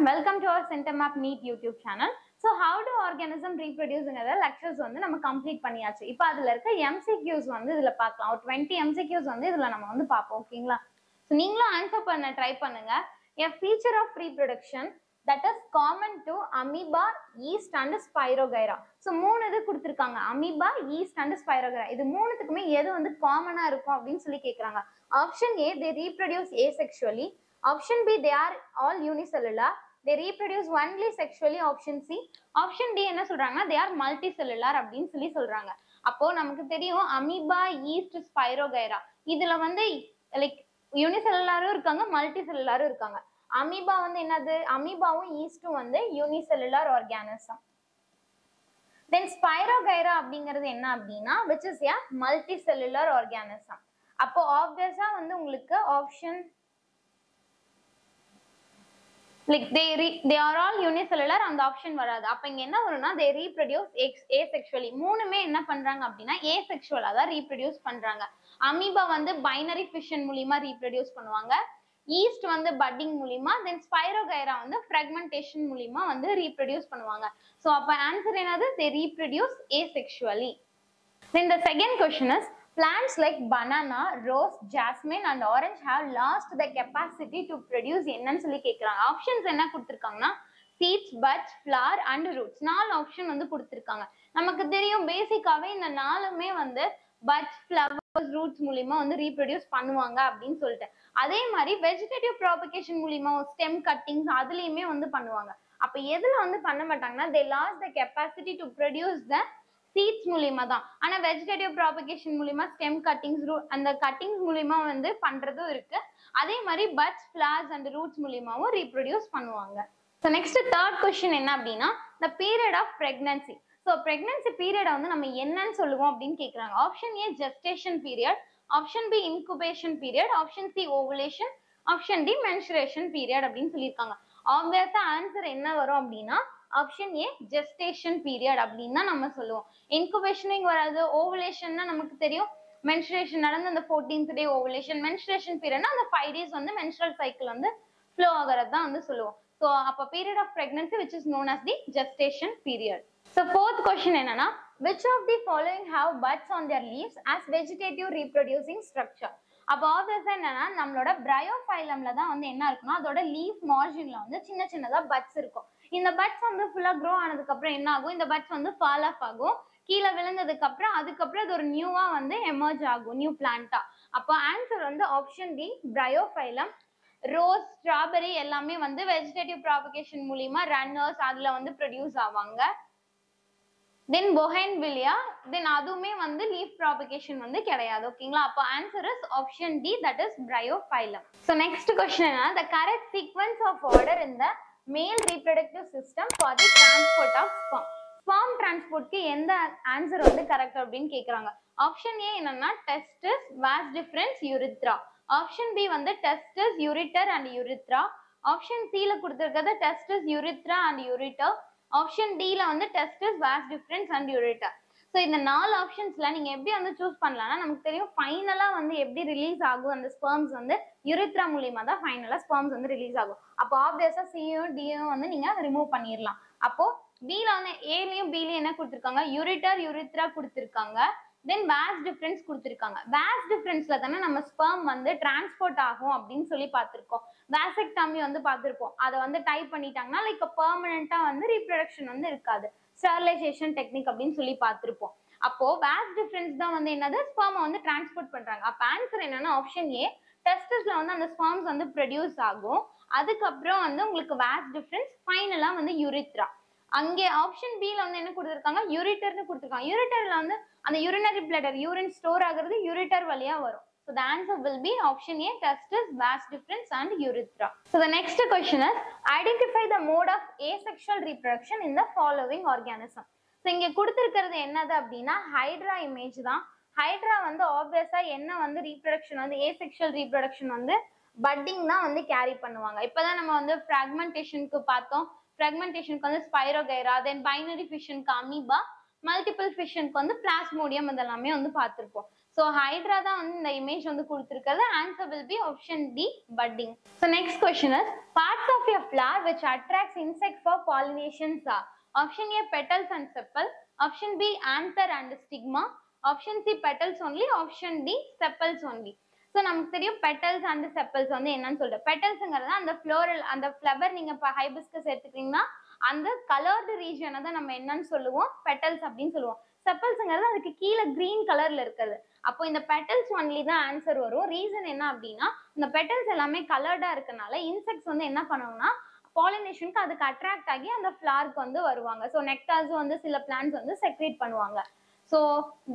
welcome to our CenterMap NEET YouTube channel. So how do organism reproduce ங்கற lectures வந்து நம்ம complete பண்ணியாச்சு. இப்போ அதுல இருக்க MCQs வந்து இதுல பார்க்கலாம். ஒரு 20 MCQs வந்து இதுல நம்ம வந்து பாப்போம். ஓகேங்களா? So நீங்களும் ஆன்சர் பண்ண ட்ரை பண்ணுங்க. A feature of reproduction that is common to amoeba, yeast and spirogyra. So மூணு இது கொடுத்திருக்காங்க. amoeba, yeast and spirogyra. இது மூணுத்துக்குமே எது வந்து காமனா இருக்கும் அப்படினு சொல்லி கேக்குறாங்க. Option A, they reproduce asexually. Option B, they are all unicellular. They reproduce only sexually. Option C. Option D என்ன சொல்றாங்க? They are multicellular அப்படின்னு சொல்லி சொல்றாங்க. அப்போ நமக்கு தெரியும் amoeba, yeast, spirogyra. இதுல வந்து லைக் யூனிசெல்லுலாரும் இருக்காங்க, மல்டிசெல்லுலாரும் இருக்காங்க. அமீபா வந்து என்னது? அமீபாவும் ஈஸ்டும் வந்து யூனிசெல்லுலார் ஆர்கானிசம். Then spirogyra அப்படிங்கிறது என்ன அப்படின்னா which is a multicellular organism. அப்போ ஆப்வியஸா வந்து உங்களுக்கு option like they are all unicellular அந்த ஆப்ஷன் வராது. அப்ப இங்க என்ன வரும்னா they reproduce asexually. மூணுமே என்ன பண்றாங்க அப்படின்னா asexual தான் reproduce பண்றாங்க. அமீபா வந்து பைனரி ஃபிஷன் மூலமா reproduce பண்ணுவாங்க. ஈஸ்ட் வந்து பட்டிங் மூலமா, தென் ஸ்பைரோகைரா வந்து ஃப்ராக்மெண்டேஷன் மூலமா வந்து reproduce பண்ணுவாங்க. சோ அப்ப ஆன்சர் என்னது? they reproduce asexually. Then the second question is plants like banana, rose, jasmine and orange have lost the capacity to produce என்னன்னு சொல்லி கேக்குறாங்க. ஆப்ஷன்ஸ் என்ன கொடுத்திருக்காங்கன்னா seeds, buds, flower and roots. நாலு ஆப்ஷன் வந்து கொடுத்திருக்காங்க. நமக்கு தெரியும் பேசிக்காவே இந்த நாலுமே வந்து buds, flowers, roots மூலமா வந்து reproduce பண்ணுவாங்க அப்படின்னு சொல்லிட்டு. அதே மாதிரி வெஜிடேட்டிவ் ப்ராபகேஷன் மூலமா ஸ்டெம் கட்டிங்ஸ் அதுலயுமே வந்து பண்ணுவாங்க. அப்ப எதுல வந்து பண்ண மாட்டாங்கன்னா they lost the capacity to produce the seeds மூலமா தான். ஆனா வெஜிடேட்டிவ் ப்ராபகேஷன் மூலமா ஸ்டெம் கட்டிங்ஸ் அந்த கட்டிங்ஸ் மூலமா வந்து பண்றதும் இருக்கு. அதே மாதிரி buds, flowers and roots மூலமாவும் reproduce பண்ணுவாங்க. So next third question என்ன அப்படின்னா the period of pregnancy. So pregnancy period வந்து நம்ம என்னன்னு சொல்லுவோம் அப்படின்னு கேக்குறாங்க. Option A gestation period, option B incubation period, option C ovulation, option D menstruation period அப்படின்னு சொல்லியிருக்காங்க. ஆப்வியஸா ஆன்சர் என்ன வரும் அப்படின்னா ஆப்ஷன் A gestation period அப்படின்னு தான் நம்ம சொல்லுவோம். இன்குபேஷனிங் வராது. ஓவுலேஷன்னா நமக்கு தெரியும் menstruation நடந்து அந்த 14th day ovulation. menstruation periodனா அந்த 5 days வந்து menstrual cycle வந்து flow ஆகறது தான் வந்து சொல்லுவோம். So அப்ப period of pregnancy which is known as the gestation period. So fourth question என்னன்னா which of the following have buds on their leaves as vegetative reproducing structure. அப்ப ஆப்வியஸா என்னன்னா நம்மளோட பிரையோஃபைலம்ல தான் வந்து என்ன இருக்குன்னா அதோட லீஃப் மார்ஜின்ல வந்து சின்ன சின்னதா பட்ஸ் இருக்கும். இந்த பட்ஸ் வந்து ஃபுல்லா க்ரோ ஆனதுக்கு அப்புறம் என்ன ஆகும்? இந்த பட்ஸ் வந்து ஃபால் ஆஃப் ஆகும். கீழே விழுந்ததுக்கு அப்புறம் அதுக்கப்புறம் அது ஒரு நியூவா வந்து எமர்ஜ் ஆகும், நியூ பிளான்ட்டா. அப்போ ஆன்சர் வந்து ஆப்ஷன் டி பிரையோஃபைலம். ரோஸ், ஸ்ட்ராபெரி எல்லாமே வந்து வெஜிடேட்டிவ் ப்ராபகேஷன் மூலமா ரன்னர்ஸ் அதுல வந்து ப்ரொடியூஸ் ஆவாங்க. தென் பொஹைன்வில்லியா, தென் அதுவுமே வந்து லீஃப் ப்ராபகேஷன் வந்து கிடையாது. ஓகேங்களா? அப்போ answer is option D, that is Bryophyllum. So next question என்ன? the correct sequence of order in the male reproductive system for the transport of sperm. Sperm டிரான்ஸ்போர்ட்க்கு எந்த ஆன்சர் வந்து கரெக்ட் அப்படின்னு கேக்குறாங்க. ஆப்ஷன் ஏ என்னன்னா testis, vas deferens, urethra. Option B வந்து testis, ureter and urethra. Option சில கொடுத்திருக்கிறது testis, urethra and ureter. Option டில வந்து testis, vas deferens and ureter. So இந்த நாலு ஆப்ஷன்ஸ்ல நீங்க எப்படி வந்து சூஸ் பண்ணலாம்னா நமக்கு தெரியும் ஃபைனலா வந்து எப்படி ரிலீஸ் ஆகும் அந்த ஸ்பெர்ம்ஸ் வந்து யூரித்ரா மூலியமா தான் ஃபைனலா ஸ்பெர்ம்ஸ் வந்து ரிலீஸ் ஆகும். அப்போ ஆப்வியஸா சியும் டியும் வந்து நீங்க ரிமூவ் பண்ணிடலாம். அப்போ பில வந்து ஏலயும் பிலயும் என்ன கொடுத்திருக்காங்க? யூரிட்டர், யூரித்ரா கொடுத்திருக்காங்க. தென் வாஸ் டிஃபரன்ஸ் கொடுத்திருக்காங்க. வாஸ் டிஃபரன்ஸ்ல தானே நம்ம ஸ்பெர்ம் வந்து டிரான்ஸ்போர்ட் ஆகும் அப்படின்னு சொல்லி பார்த்திருக்கோம். வாசெக்டாமி வந்து பார்த்திருப்போம். அதை வந்து டைப் பண்ணிட்டாங்கன்னா லைக் பெர்மனண்டா வந்து ரீப்ரொடக்ஷன் வந்து இருக்காது. ஸ்டெரிலைசேஷன் டெக்னிக் அப்படின்னு சொல்லி பார்த்திருப்போம். அப்போ வாஸ் டிஃபரன்ஸ் தான் வந்து என்னது? ஸ்பெர்மை வந்து டிரான்ஸ்போர்ட் பண்றாங்க. அப்ப ஆன்சர் என்னன்னா ஆப்ஷன் ஏ டெஸ்டிஸ்ல வந்து அந்த ஸ்பெர்ம்ஸ் வந்து ப்ரொடியூஸ் ஆகும். அதுக்கப்புறம் வந்து உங்களுக்கு வாஸ் டிஃபரன்ஸ், ஃபைனலா வந்து யூரித்ரா. அங்கே ஆப்ஷன் பில வந்து என்ன கொடுத்திருக்காங்க? யூரிட்டர்னு கொடுத்திருக்காங்க. யூரிட்டர்ல வந்து அந்த யூரினரி பிளடர் யூரின் ஸ்டோர் ஆகுறது யூரிட்டர் வழியா வரும். So the answer will be option A testis, vas difference and urethra. So the next question is identify the mode of asexual reproduction in the following organism. So இங்க கொடுத்திருக்கிறது என்னது அப்படின்னா hydra image தான். Hydra வந்து ஆப்வியஸா என்ன வந்து reproduction வந்து asexual reproduction வந்து பட்டிங் தான் வந்து கேரி பண்ணுவாங்க. இப்பதான் நம்ம வந்து ஃப்ராக்மெண்டேஷனுக்கு பார்த்தோம். ஃப்ராக்மெண்டேஷனுக்கு வந்து ஸ்பைரோகைரா, தென் பைனரி ஃபிஷனுக்கு அமீபா, மல்டிபிள் ஃபிஷனுக்கு வந்து பிளாஸ்மோடியம் இதெல்லாமே வந்து பார்த்திருப்போம். ஸோ So hydra தான் வந்து இந்த image வந்து கொடுத்திருக்கிறது. Answer will be option D, budding. So next question is, parts of a flower which attracts insects for pollinations are option A, petals and sepal, option B, anther and stigma, option C, petals only, option D, sepals only. So நமக்கு தெரியும் petals and sepals வந்து என்னன்னு சொல்லிட்டு, petalsங்கிறது அந்த floral அந்த flower நீங்க இப்போ hibiscus எடுத்துக்கிட்டீங்கன்னா அந்த colored region தான் நம்ம என்னன்னு சொல்லுவோம், petals அப்படின்னு சொல்லுவோம். sepalsங்கிறது அதுக்கு கீழே green கலர்ல இருக்கிறது. அப்போ இந்த petals only தான் ஆன்சர் வரும். ரீசன் என்ன அப்படின்னா இந்த petals எல்லாமே கலர்டா இருக்கனால இன்செக்ட்ஸ் வந்து என்ன பண்ணுவாங்கன்னா பாலினேஷனுக்கு அதுக்கு அட்ராக்ட் ஆகி அந்த ஃபிளவருக்கு வந்து வருவாங்க. ஸோ நெக்டார்ஸ் வந்து சில பிளான்ட்ஸ் வந்து செக்ரேட் பண்ணுவாங்க. So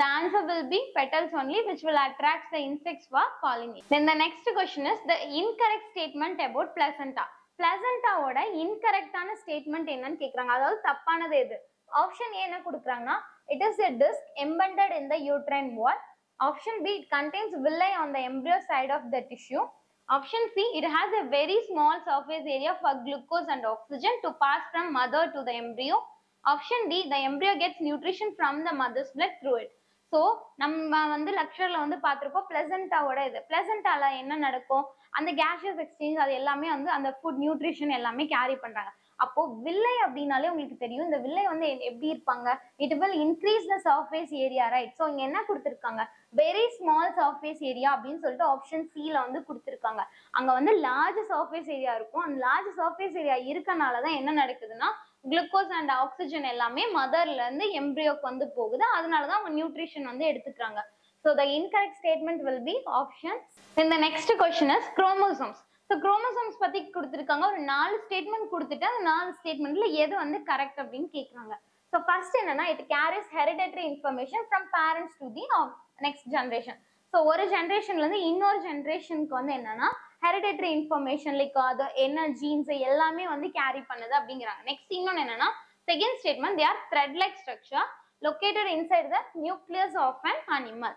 the answer will be petals only, which will attract the insects for pollination. Then the next question is the incorrect statement about placenta. Placenta ஓட incorrect-ஆன statement என்னன்னு கேக்குறாங்க. அதாவது தப்பானது எது? Option A என்ன கொடுக்குறாங்கன்னா it is a disc embedded in the uterine wall. Option B, it contains villi on the embryo side of the tissue. Option C, it has a very small surface area for glucose and oxygen to pass from mother to the embryo. Option D, the embryo gets nutrition from the mother's blood through it. So நம்ம வந்து லெக்சர்ல வந்து பார்த்திருப்போம் பிளசண்டாவோட இது. பிளசண்டால என்ன நடக்கும், அந்த gaseous exchange அது எல்லாமே வந்து அந்த ஃபுட் நியூட்ரிஷன் எல்லாமே கேரி பண்றாங்க. அப்போ வில்லை அப்படின்னாலே உங்களுக்கு தெரியும், இந்த வில்லை வந்து எப்படி இருப்பாங்க, it will increase the surface area, right? So இங்க என்ன கொடுத்துருக்காங்க, வெரி ஸ்மால் சர்ஃபேஸ் ஏரியா அப்படின்னு சொல்லிட்டு ஆப்ஷன் சில வந்து கொடுத்துருக்காங்க. அங்க வந்து லார்ஜ் சர்ஃபேஸ் ஏரியா இருக்கும். அந்த லார்ஜ் சர்ஃபேஸ் ஏரியா இருக்கனாலதான் என்ன நடக்குதுன்னா குளுக்கோஸ் அண்ட் ஆக்சிஜன் எல்லாமே மதர்ல இருந்து எம்ப்ரியோக்கு வந்து போகுது. அதனாலதான் அவங்க நியூட்ரிஷன் வந்து எடுத்துக்கிறாங்க. So the incorrect statement will be option. Then the next question is chromosomes. So chromosomes பத்தி கொடுத்திருக்காங்க. ஒரு 4 ஸ்டேட்மெண்ட் கொடுத்துட்டு அந்த 4 ஸ்டேட்மெண்ட்ல எது வந்து கரெக்ட் அப்படின்னு கேக்குறாங்க. So first என்னன்னா it carries hereditary information from parents to the next generation. So ஒரு ஜெனரேஷன்ல இருந்து இன்னொரு ஜெனரேஷனுக்கு வந்து என்னன்னா hereditary information like அது என்ன genes எல்லாமே வந்து கேரி பண்ணுது அப்படிங்கிறாங்க. நெக்ஸ்ட் இன்னொன்னு என்னன்னா second statement they are thread like structure located inside the nucleus of an animal.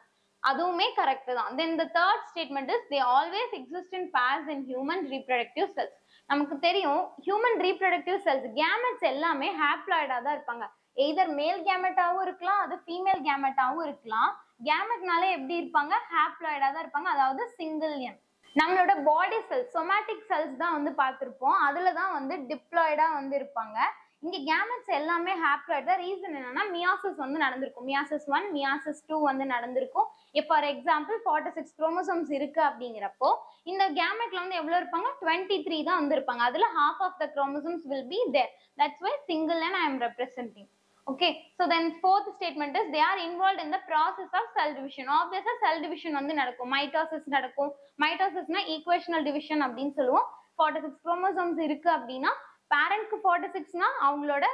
அதுவுமே கரெக்ட் தான். Then the third statement is they always exist in pairs in human reproductive cells. நமக்கு தெரியும் human reproductive cells gametes எல்லாமே haploid-ஆ தான் இருப்பாங்க. either male gamete-ஆவும் இருக்கலாம், அது female gamete-ஆவும் இருக்கலாம். gametனாலே எப்படி இருப்பாங்க, haploid-ஆ தான் இருப்பாங்க, அதாவது single M. நம்மளோட பாடி செல்ஸ் somatic cells தான் வந்து பார்த்திருப்போம். அதுல தான் வந்து டிப்ளாய்டா வந்து இருப்பாங்க. இங்க கேமெட்ஸ் எல்லாமே ஹாப்ளாய்ட் தான். ரீசன் என்னன்னா மியாசிஸ் வந்து நடந்திருக்கும். மியாசிஸ் 1 மியாசிஸ் 2 வந்து நடந்திருக்கும். ஃபார் எக்ஸாம்பிள் 46 குரோமோசோம்ஸ் இருக்கு அப்படிங்கிறப்போ இந்த கேமெட்ல வந்து எவ்வளவு இருப்பாங்க, 23 தான் வந்து இருப்பாங்க. அதுல half of the chromosomes will be there. That's why single and I am representing. Okay, so then fourth statement is they are involved in the process of cell division. Obviously cell division வந்து நடக்கும், mitosis நடக்கும். mitosisனா equational division அப்படின்னு சொல்லுவோம். 46 chromosomes இருக்கு அப்படின்னா பேரண்ட்க்கு 46னா அவங்களோட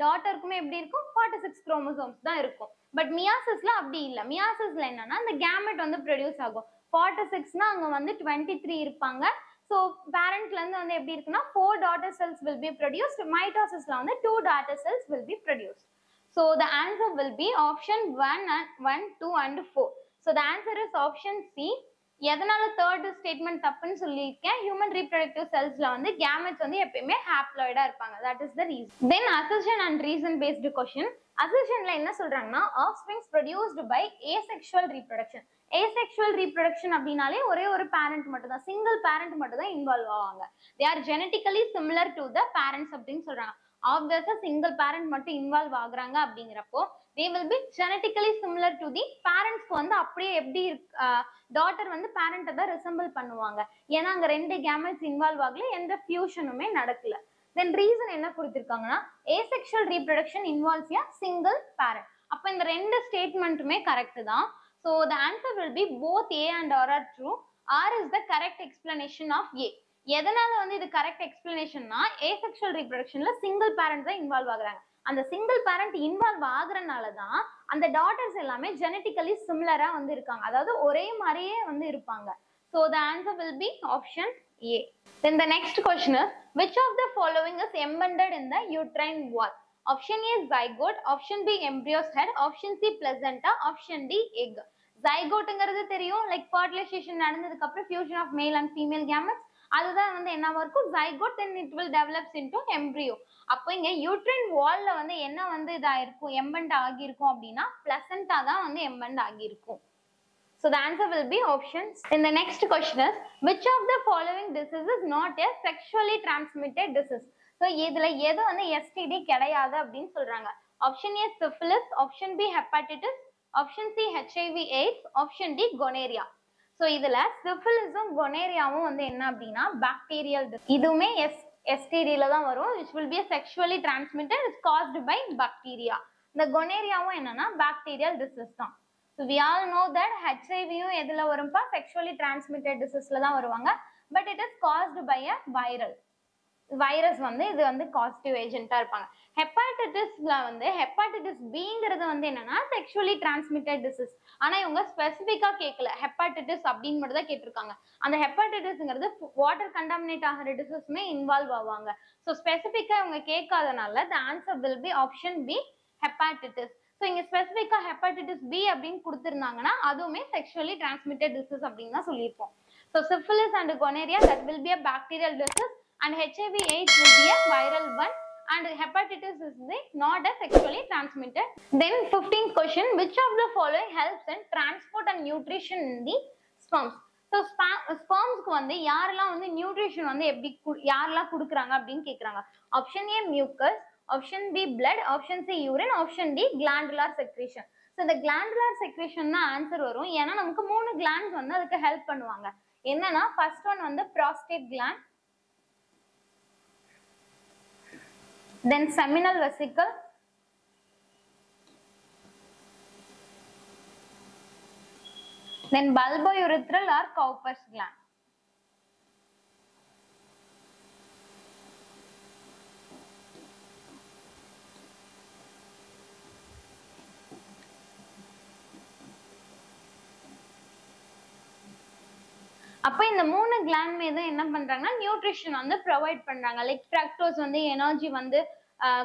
டாட்டருக்குமே எப்படி இருக்கும், 46 chromosomes தான் இருக்கும். பட் மியாசிஸ்ல அப்படி இல்ல. மியாசிஸ்ல என்னன்னா அந்த கேமெட் வந்து ப்ரொடியூஸ் ஆகும். 46னா அங்க வந்து 23 இருப்பாங்க. ஸோ பேரண்ட்ல இருந்து வந்து எப்படி இருக்குன்னா 4 daughter cells will be produced. mitosisல வந்து 2 daughter cells will be produced. So the answer will be option 1, 2 and 4. So the answer is option C. எதனால தேர்ட் ஸ்டேட்மெண்ட் தப்புன்னு சொல்லியிருக்கேன், ஹியூமன் ரீப்ரொடக்டிவ் செல்ஸ்ல வந்து கேமெட்ஸ் வந்து எப்பயுமே ஹாப்ளாய்டா இருப்பாங்க. That is the reason. Then assertion and reason based question. அசர்ஷன்ல என்ன சொல்றாங்கன்னா offsprings produced by asexual reproduction. Asexual reproduction அப்படின்னாலே ஒரே ஒரு பேரண்ட் மட்டும் தான், சிங்கிள் பேரண்ட் மட்டும் தான் இன்வால்வ் ஆவாங்க. They are genetically similar to the parents அப்படின்னு சொல்றாங்க. ஆப்வியஸா சிங்கிள் பேரண்ட் மட்டும் இன்வால்வ் ஆகுறாங்க அப்படிங்கிறப்போ they will be genetically similar to the parents. வந்து அப்படியே எப்படி டாட்டர் வந்து பேரண்ட்டை தான் ரிசம்பிள் பண்ணுவாங்க. ஏன்னா அங்க 2 கேமெட்ஸ் இன்வால்வ் ஆகல, எந்த ஃபியூஷனுமே நடக்கல. தென் ரீசன் என்ன கொடுத்திருக்காங்கன்னா asexual reproduction involves a single parent. அப்ப இந்த 2 ஸ்டேட்மெண்ட்டுமே கரெக்ட் தான். So the answer will be both A and R are true. R is the correct explanation of A. எதனால வந்து இது கரெக்ட் எக்ஸ்பிளனேஷன்னா ஏசெக்சுவல் ரீப்ரொடக்ஷன்ல சிங்கிள் பேரண்ட் தான் இன்வால்வ் ஆகுறாங்க. அந்த சிங்கிள் பேரண்ட் இன்வால்வ் ஆகுறனால தான் அந்த டாட்டர்ஸ் எல்லாமே ஜெனட்டிக்கலி சிமிலரா வந்து இருக்காங்க, அதாவது ஒரே மாதிரியே வந்து இருப்பாங்க. So the answer will be option A. Then the next question is which of the following is embedded in the uterine wall? Option A zygote, option B embryo's head, option C placenta, option D egg. zygoteங்கிறது தெரியும், like fertilisation நடந்ததுக்கு அப்புறம் fusion of male and female gametes, அதுதான் வந்து என்னவா இருக்கும், zygote. then it will develops into embryo. அப்போ இங்க uterine வால்ல வந்து என்ன வந்து இதா இருக்கும், எம்பெண்ட் ஆகியிருக்கும் அப்படின்னா பிளசண்டா தான் வந்து எம்பெண்ட் ஆகியிருக்கும். So the answer will be options. And the next question is, which of the following disease is not a sexually transmitted disease? So இதுல எது வந்து STD கிடையாது அப்படின்னு சொல்றாங்க. Option A syphilis, option B hepatitis, option C HIV AIDS, option D gonorrhea. So இதுல syphilisம் gonorrheaவும் வந்து என்ன அப்படின்னா bacterial disease. இதுவுமே STD ல தான் வரும், which will be a sexually transmitted, is caused by bacteria. இந்த gonorrheaவும் என்னன்னா bacterial disease தான். So we all know that HIV-யும் எதுல வரும்பா sexually transmitted diseaseல தான் வருவாங்க, but it is caused by a virus வந்து இது வந்து காசிட்டிவ் ஏஜென்ட்டா இருப்பாங்க. ஹெப்பாட்டிட்டிஸ்ல வந்து ஹெப்பாட்டிட்டிஸ் பிங்கிறது வந்து என்னன்னா செக்ஷுவலி டிரான்ஸ்மிட்டட் டிசீஸ். ஆனா இவங்க ஸ்பெசிஃபிக்கா கேட்கல, ஹெப்பாட்டிட்டிஸ் அப்படின்னு மட்டும் தான் கேட்டிருக்காங்க. அந்த ஹெப்பாட்டிட்டிஸ்ங்கிறது வாட்டர் கண்டாமினேட் ஆகிற டிசீஸ்மே இன்வால்வ் ஆவாங்க. ஸோ ஸ்பெசிஃபிக்கா இவங்க கேட்காதனால the answer will be option B hepatitis. So இங்க ஸ்பெசிஃபிக்கா ஹெப்பாட்டிட்டிஸ் பி அப்படின்னு கொடுத்துருந்தாங்கன்னா அதுவுமே செக்ஷுவலி டிரான்ஸ்மிட்டட் டிசீஸ் அப்படின்னு தான் சொல்லியிருப்போம். So syphilis and gonorrhea, that will be a bacterial disease, and HIV AIDS will be a viral one, and hepatitis is not a sexually transmitted. Then 15th question, which of the following helps in transport and nutrition in the sperms? So spermsக்கு வந்து யாரெல்லாம் வந்து nutrition வந்து எப்படி யாரெல்லாம் கொடுக்குறாங்க அப்படின்னு கேட்குறாங்க. Option A mucus, option B blood, option C urine, option D glandular secretion. So இந்த கிளாண்டுலார் செக்ரேஷன் தான் ஆன்சர் வரும், ஏன்னா நமக்கு 3 கிளாண்ட்ஸ் வந்து அதுக்கு ஹெல்ப் பண்ணுவாங்க. என்னன்னா ஃபர்ஸ்ட் ஒன் வந்து prostate gland, then seminal vesicle, then bulbourethral or Cowper's gland. அப்ப இந்த 3 கிளாண்ட் மீது என்ன பண்றாங்கன்னா நியூட்ரிஷன் வந்து ப்ரொவைட் பண்றாங்க. லைக் ஃப்ரக்டோஸ் வந்து எனர்ஜி வந்து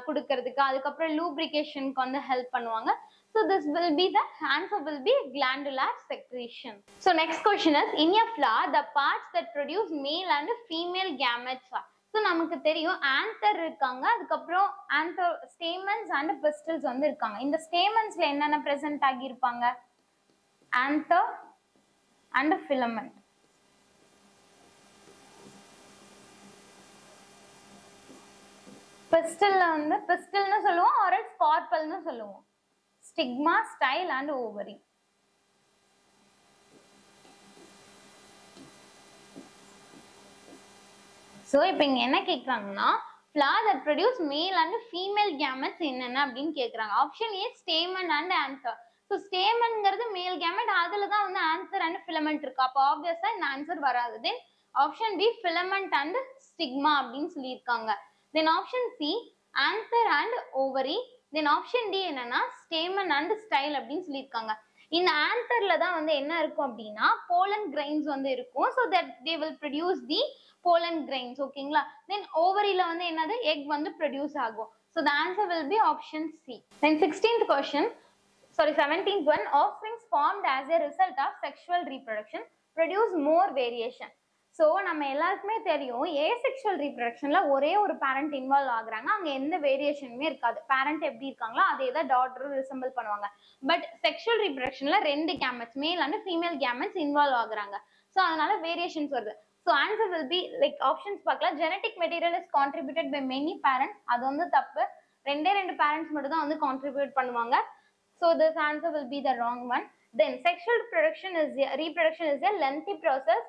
கொடுக்கறதுக்கு, அதுக்கப்புறம் லூப்ரிகேஷனுக்கு வந்து ஹெல்ப் பண்ணுவாங்க. So this will be the answer will be glandular secretion. So next question is, in a flower the parts that produce male and female gametes are. So நமக்கு தெரியும் anther இருக்காங்க, அதுக்கப்புறம் ஆந்தர் ஸ்டேமன்ஸ் அண்ட் பிஸ்டல்ஸ் வந்து இருக்காங்க. இந்த ஸ்டேமன்ஸ்ல என்னென்ன present ஆகி இருப்பாங்க? Anther and filament. பிஸ்டல்ல வந்து பிஸ்டல்னு சொல்லுவோம், ஆர் ஸ்கார்பல்னு சொல்லுவோம். Stigma, style and ovary. So இப்போ இங்க என்ன கேக்குறாங்கன்னா flower that produce male and female gametes என்னென்ன அப்படின்னு கேக்குறாங்க. Option A stamen and anther. So ஸ்டேமன்ங்கிறது மேல் கேமெட், அதுல தான் வந்து ஆன்சர் அண்ட் ஃபிலமெண்ட் இருக்கு. அப்போ ஆப்வியஸா இந்த ஆன்சர் வராது. Then option B filament and stigma அப்படின்னு சொல்லியிருக்காங்க. Then option C anther and ovary. Then option D என்னன்னா ஸ்டேமன் அண்ட் ஸ்டைல் அப்படின்னு சொல்லியிருக்காங்க. இந்த ஆந்தர்ல தான் வந்து என்ன இருக்கும் அப்படின்னா போலன் கிரைன்ஸ் வந்து இருக்கும். So that they will produce the pollen grains, ஓகேங்களா. தென் ஓவரியில வந்து என்னது எக் வந்து ப்ரொடியூஸ் ஆகும். So the answer will be option C. Then 17th one, offsprings formed as a result of sexual reproduction produce more variation. So நம்ம எல்லாருக்குமே தெரியும் asexual ரீப்ரொடக்ஷன்ல ஒரே ஒரு பேரண்ட் இன்வால்வ் ஆகுறாங்க, அங்க எந்த வேரியேஷனுமே இருக்காது. பேரண்ட் எப்படி இருக்காங்களோ அதே தான் டாட்டரும் ரிசம்பிள் பண்ணுவாங்க. பட் செக்ஷுவல் ரீப்ரொடக்ஷன்ல 2 gametes, male and female gametes involve ஆகுறாங்க. ஸோ அதனால வேரியேஷன்ஸ் வருது. So answer will be like options பார்க்கலாம். Genetic material is contributed by many parents, அது வந்து தப்பு. 2 பேரண்ட்ஸ் மட்டும் தான் வந்து கான்ட்ரிபியூட் பண்ணுவாங்க. So this answer will be the wrong one. Then sexual reproduction is a lengthy process.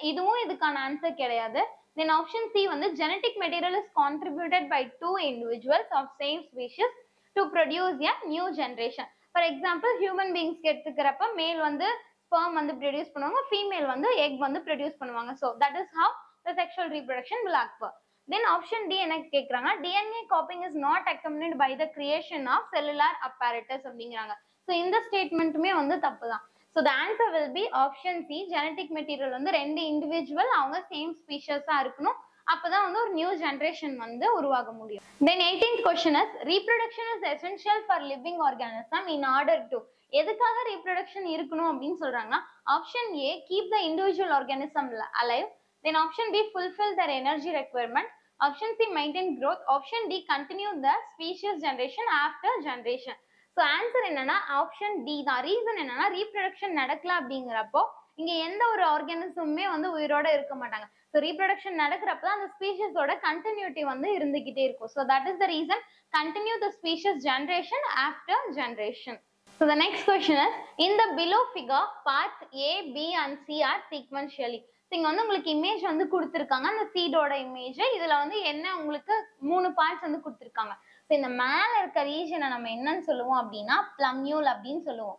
இதுவும் இதுக்கான ஆன்சர் கிடையாது. Then option C வந்து genetic material is contributed by 2 individuals of same species to produce a new generation. For example, human beings எடுத்துக்கிறப்ப மேல் வந்து sperm வந்து produce பண்ணுவாங்க, female வந்து egg வந்து produce பண்ணுவாங்க. So that is how the sexual reproduction will occur. Then option D என்ன கேக்குறாங்க, DNA copying is not accompanied by the creation of cellular apparatus அப்படிங்கிறாங்க. So இந்த ஸ்டேட்மெண்ட்டுமே வந்து தப்பு தான். So the answer will be option C. genetic material வந்து 2 individual அவங்க same ஸ்பீஷஸா இருக்கணும், அப்பதான் வந்து ஒரு நியூ ஜெனரேஷன் வந்து உருவாக முடியும். Then 18th question is, reproduction is essential for living organism in order to. எதுக்காக reproduction இருக்கணும் அப்படின்னு சொல்றாங்கன்னா option A keep the individual organism alive. Then option B fulfill their energy requirement. Option C maintain growth. Option D continue the species generation after generation. So answer என்னன்னா option D தான். Reason என்னன்னா reproduction நடக்கல அப்படிங்கிறப்போ இங்க எந்த ஒரு ஆர்கானிசமுமே வந்து உயிரோட இருக்க மாட்டாங்க. ஸோ ரீப்ரொடக்ஷன் நடக்கிறப்ப தான் அந்த ஸ்பீஷஸோட கண்டினியூட்டி வந்து இருந்துகிட்டே இருக்கும். So that is the reason continue the species generation after generation. So the next question is, in the below figure, parts A, B and C are sequentially. இங்க வந்து உங்களுக்கு இமேஜ் வந்து கொடுத்திருக்காங்க, அந்த சீடோட இமேஜ். இதுல வந்து என்ன உங்களுக்கு 3 பார்ட்ஸ் வந்து கொடுத்திருக்காங்க. ஸோ இந்த மேல இருக்க ரீஜனை நம்ம என்னன்னு சொல்லுவோம் அப்படின்னா பிளம்யூல் அப்படின்னு சொல்லுவோம்.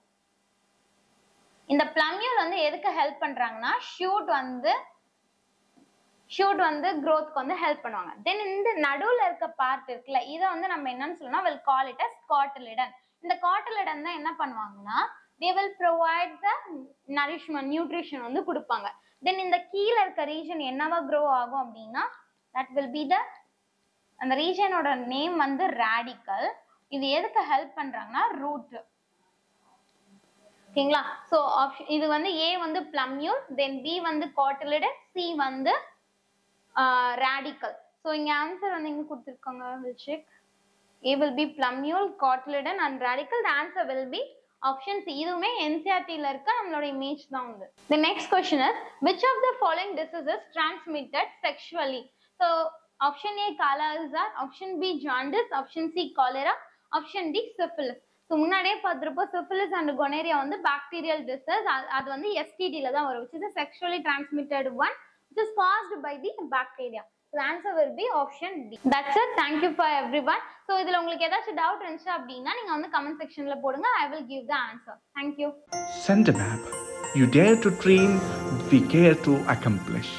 இந்த பிளம்யூல் வந்து எதுக்கு ஹெல்ப் பண்றாங்கன்னா ஷூட் வந்து growthக்கு வந்து ஹெல்ப் பண்ணுவாங்க. தென் இந்த நடுவுல இருக்க பார்ட் இருக்குல்ல, இதை வந்து நம்ம என்னன்னு சொல்லணும்னா we'll call it as cotyledon. இந்த cotyledon தான் என்ன பண்ணுவாங்கன்னா they will provide the nourishment, nutrition வந்து கொடுப்பாங்க. தென் இந்த கீழ இருக்க ரீஜன் என்னவா grow ஆகும் அப்படின்னா that will be the அந்த ரீஜனோட நேம் வந்து radical. இது எதுக்கு ஹெல்ப் பண்றாங்கன்னா ரூட். ஓகேங்களா? ஸோ இது வந்து A வந்து பிளம்யூல், தென் B வந்து cotyledon, C வந்து radical. ஸோ இங்க ஆன்சர் வந்து எங்க கொடுத்திருக்காங்க, we'll check. A will be plumule, cotyledon and radical. The answer will be option C. இதுவுமே NCERT ல இருக்க நம்மளோட இமேஜ் தான் வந்து. The next question is, which of the following diseases transmitted sexually? So option A Kala Azar, option B jaundice, option C cholera, option D syphilis. So முன்னாடியே பார்த்துருப்போம் syphilis and gonorrhea வந்து bacterial disease. அது வந்து STD ல தான் வரும், which is a sexually transmitted one, which is caused by the bacteria. The answer will be option D. That's it. Thank you for everyone. So இதுல உங்களுக்கு ஏதாச்சும் doubt இருந்துச்சு அப்படின்னா நீங்க வந்து கமெண்ட் செக்ஷன்ல போடுங்க. I will give the answer. Thank you. Centimap. You dare to dream, we care to accomplish.